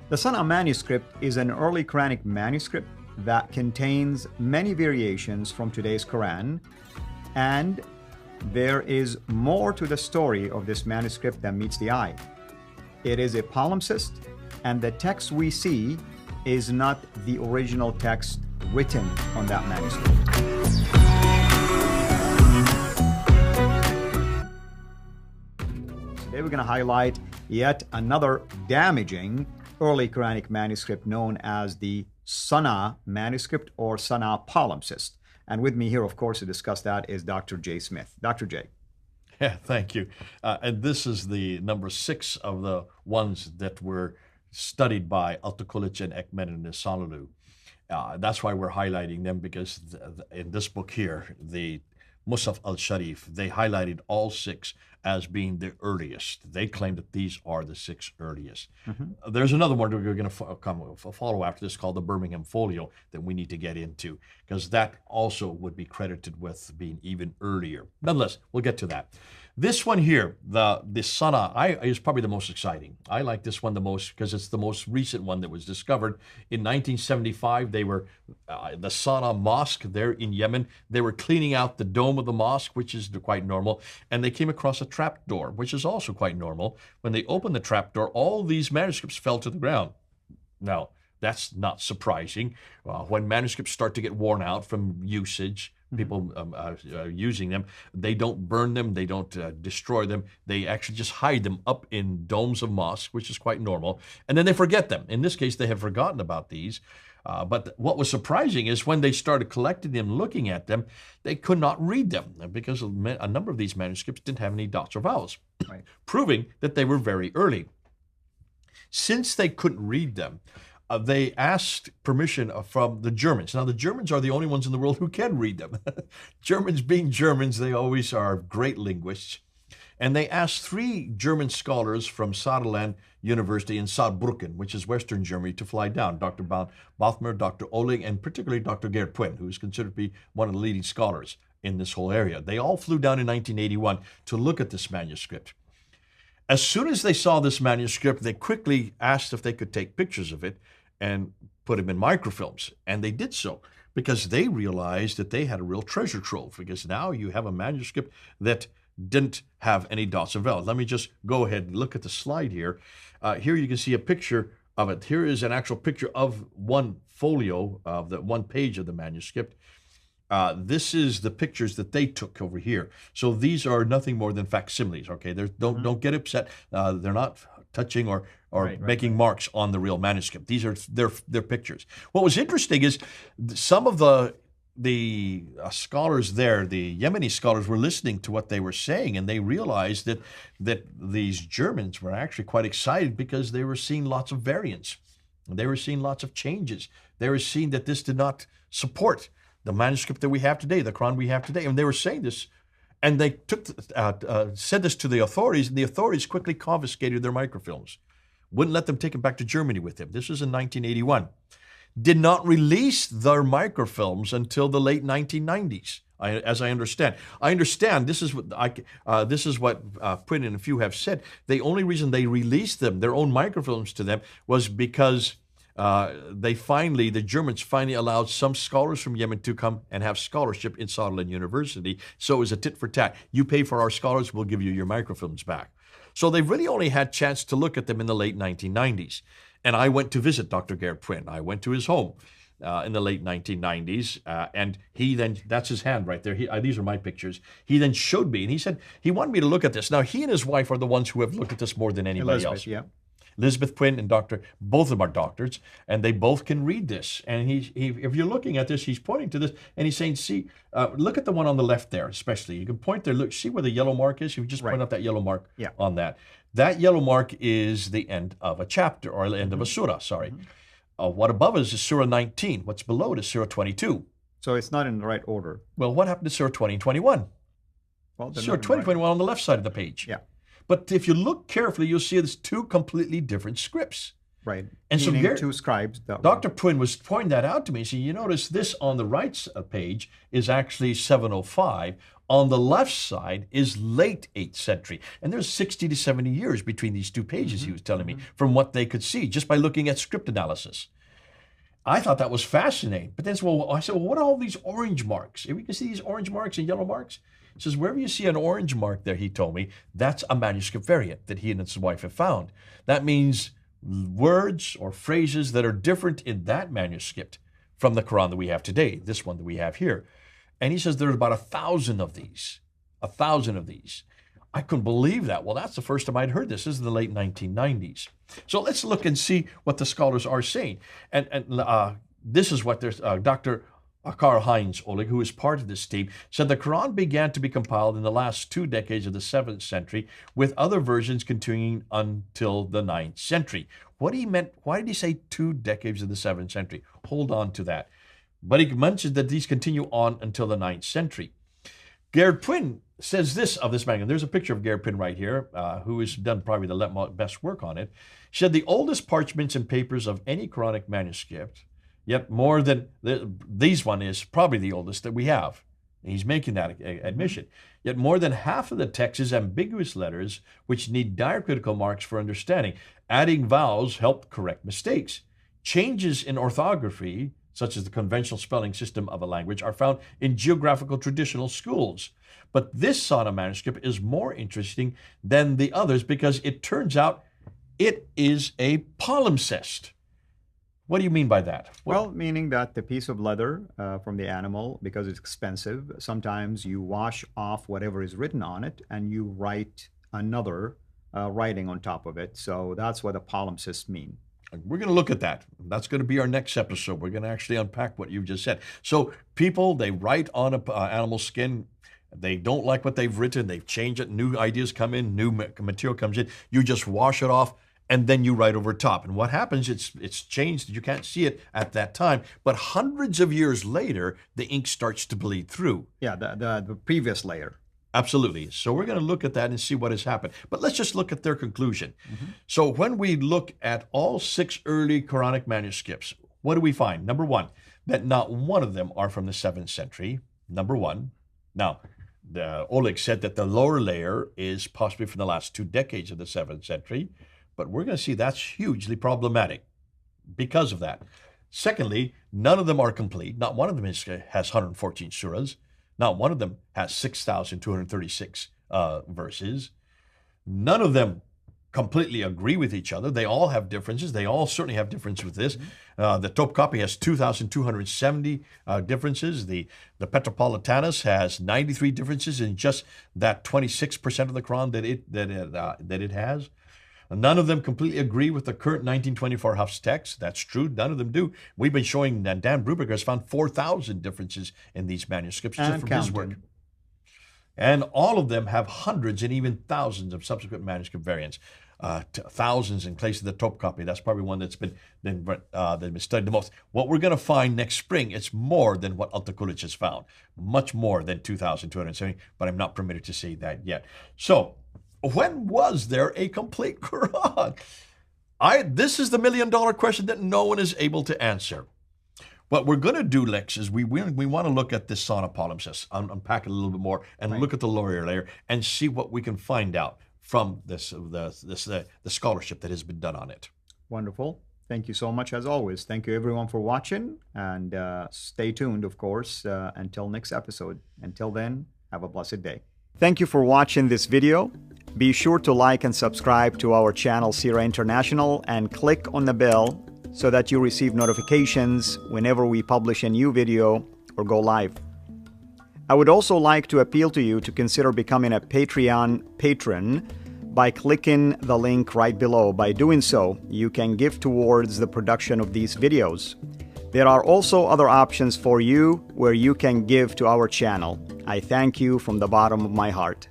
The Sana manuscript is an early Quranic manuscript that contains many variations from today's Quran, and there is more to the story of this manuscript than meets the eye. It is a palimpsest, and the text we see is not the original text written on that manuscript. Today we're going to highlight yet another damaging early Quranic manuscript known as the Sana manuscript or Sana palimpsest. And with me here, of course, to discuss that is Dr. Jay Smith. Dr. Jay. Yeah, thank you. And this is the number 6 of the ones that were studied by Altıkılıç and Ekmen Salulu. That's why we're highlighting them, because in this book here, the Mushaf al-Sharif, they highlighted all 6 as being the earliest. They claim that these are the 6 earliest. Mm-hmm. There's another one that we're going to follow after this called the Birmingham Folio that we need to get into, because that also would be credited with being even earlier. Nonetheless, we'll get to that. This one here, the Sana, is probably the most exciting. I like this one the most because it's the most recent one that was discovered. In 1975, they were, the Sana Mosque there in Yemen, they were cleaning out the dome of the mosque, which is quite normal, and they came across a trap door, which is also quite normal. When they opened the trap door, all these manuscripts fell to the ground. Now, that's not surprising. When manuscripts start to get worn out from usage, people using them, they don't burn them, they don't destroy them, they actually just hide them up in domes of mosques, which is quite normal, and then they forget them. In this case, they have forgotten about these. But what was surprising is when they started collecting them, looking at them, they could not read them because a number of these manuscripts didn't have any dots or vowels, right, proving that they were very early. Since they couldn't read them, they asked permission from the Germans. Now, the Germans are the only ones in the world who can read them. Germans being Germans, they always are great linguists. And they asked 3 German scholars from Saarland University in Saarbrücken, which is Western Germany, to fly down. Dr. Bothmer, Dr. Ohling, and particularly Dr. Gerd Puyn, who is considered to be one of the leading scholars in this whole area. They all flew down in 1981 to look at this manuscript. As soon as they saw this manuscript, they quickly asked if they could take pictures of it and put them in microfilms. And they did so because they realized that they had a real treasure trove, because now you have a manuscript that didn't have any dots and vowels. Let me just go ahead and look at the slide here. Here you can see a picture of it. Here is an actual picture of one folio, of the one page of the manuscript. This is the pictures that they took over here. So these are nothing more than facsimiles, okay? Don't get upset. They're not touching or making marks on the real manuscript. These are their pictures. What was interesting is some of the scholars there, the Yemeni scholars, were listening to what they were saying, and they realized that these Germans were actually quite excited because they were seeing lots of variants. They were seeing lots of changes. They were seeing that this did not support the manuscript that we have today, the Quran we have today. And they were saying this, and they said this to the authorities, and the authorities quickly confiscated their microfilms. Wouldn't let them take them back to Germany with them. This was in 1981. Did not release their microfilms until the late 1990s, as I understand. I understand this is what Puyn and a few have said. The only reason they released them, their own microfilms to them, was because the Germans finally allowed some scholars from Yemen to come and have scholarship in Saarland University. So it was a tit for tat. You pay for our scholars, we'll give you your microfilms back. So they really only had chance to look at them in the late 1990s. And I went to visit Dr. Gerd Puyn. I went to his home in the late 1990s. And he then, that's his hand right there. These are my pictures. He then showed me, and he said he wanted me to look at this. Now, he and his wife are the ones who have looked at this more than anybody else. Yeah. Elizabeth Puyn and both of them are doctors, and they both can read this. And if you're looking at this, he's pointing to this, and he's saying, see, look at the one on the left there, especially. You can point there, look, see where the yellow mark is? You just point out that yellow mark on that. That yellow mark is the end of a chapter, or the end of a surah, sorry. What above us is Surah 19. What's below it is Surah 22. So it's not in the right order. Well, what happened to Surah 20 and 21? Well, Surah 20 and 21 on the left side of the page. Yeah. But if you look carefully, you'll see there's 2 completely different scripts. Right. And so meaning 2 scribes. Dr. Puyn was pointing that out to me. So you notice this on the right page is actually 705. On the left side is late 8th century. And there's 60 to 70 years between these two pages, he was telling me, from what they could see just by looking at script analysis. I thought that was fascinating. But then I said, well, what are all these orange marks? If we can see these orange marks and yellow marks? He says, wherever you see an orange mark there, he told me, that's a manuscript variant that he and his wife have found. That means words or phrases that are different in that manuscript from the Quran that we have today, this one that we have here. And he says there's about 1,000 of these. 1,000 of these. I couldn't believe that. Well, that's the first time I'd heard this. This is the late 1990s. So let's look and see what the scholars are saying. And this is what there's Dr. Karl-Heinz Oleg, who is part of this team, said the Quran began to be compiled in the last 2 decades of the 7th century, with other versions continuing until the 9th century. What he meant, why did he say 2 decades of the 7th century? Hold on to that. But he mentioned that these continue on until the 9th century. Gerard Puin says this of this manual. There's a picture of Gerard Puin right here, who has done probably the best work on it. He said the oldest parchments and papers of any Quranic manuscript, yet more than, these one is probably the oldest that we have. And he's making that admission. Yet more than half of the text is ambiguous letters which need diacritical marks for understanding. Adding vowels help correct mistakes. Changes in orthography, such as the conventional spelling system of a language, are found in geographical traditional schools. But this Sana manuscript is more interesting than the others because it turns out it is a palimpsest. What do you mean by that? Well, meaning that the piece of leather from the animal, because it's expensive, sometimes you wash off whatever is written on it and you write another writing on top of it. So that's what a palimpsest mean. We're going to look at that. That's going to be our next episode. We're going to actually unpack what you just said. So people, they write on an animal skin. They don't like what they've written. They've changed it. New ideas come in. New material comes in. You just wash it off, and then you write over top. And what happens, it's changed. You can't see it at that time. But hundreds of years later, the ink starts to bleed through. Yeah, the previous layer. Absolutely. So we're going to look at that and see what has happened. But let's just look at their conclusion. So when we look at all 6 early Quranic manuscripts, what do we find? Number one, that not one of them are from the 7th century. Number one. Now, Oleg said that the lower layer is possibly from the last 2 decades of the 7th century. But we're going to see that's hugely problematic because of that. Secondly, none of them are complete. Not one of them has 114 surahs. Not one of them has 6,236 verses. None of them completely agree with each other. They all have differences. They all certainly have differences with this. The Topkapi has 2,270 differences. The Petropolitanus has 93 differences in just that 26% of the Quran that it has. None of them completely agree with the current 1924 Hafs text. That's true. None of them do. We've been showing that Dan Brubaker has found 4,000 differences in these manuscripts just from his work. And all of them have hundreds and even thousands of subsequent manuscript variants. Thousands in place of the Topkapi. That's probably one that's been studied the most. What we're going to find next spring, it's more than what Altakulic has found. Much more than 2,270, but I'm not permitted to say that yet. So, when was there a complete Quran? This is the million-dollar question that no one is able to answer. What we're going to do, Lex, is we want to look at this Sana palimpsest, unpack it a little bit more, and look at the lower layer and see what we can find out from the scholarship that has been done on it. Wonderful. Thank you so much, as always. Thank you, everyone, for watching. And stay tuned, of course, until next episode. Until then, have a blessed day. Thank you for watching this video. Be sure to like and subscribe to our channel, Sira International, and click on the bell so that you receive notifications whenever we publish a new video or go live. I would also like to appeal to you to consider becoming a Patreon patron by clicking the link right below. By doing so, you can give towards the production of these videos. There are also other options for you where you can give to our channel. I thank you from the bottom of my heart.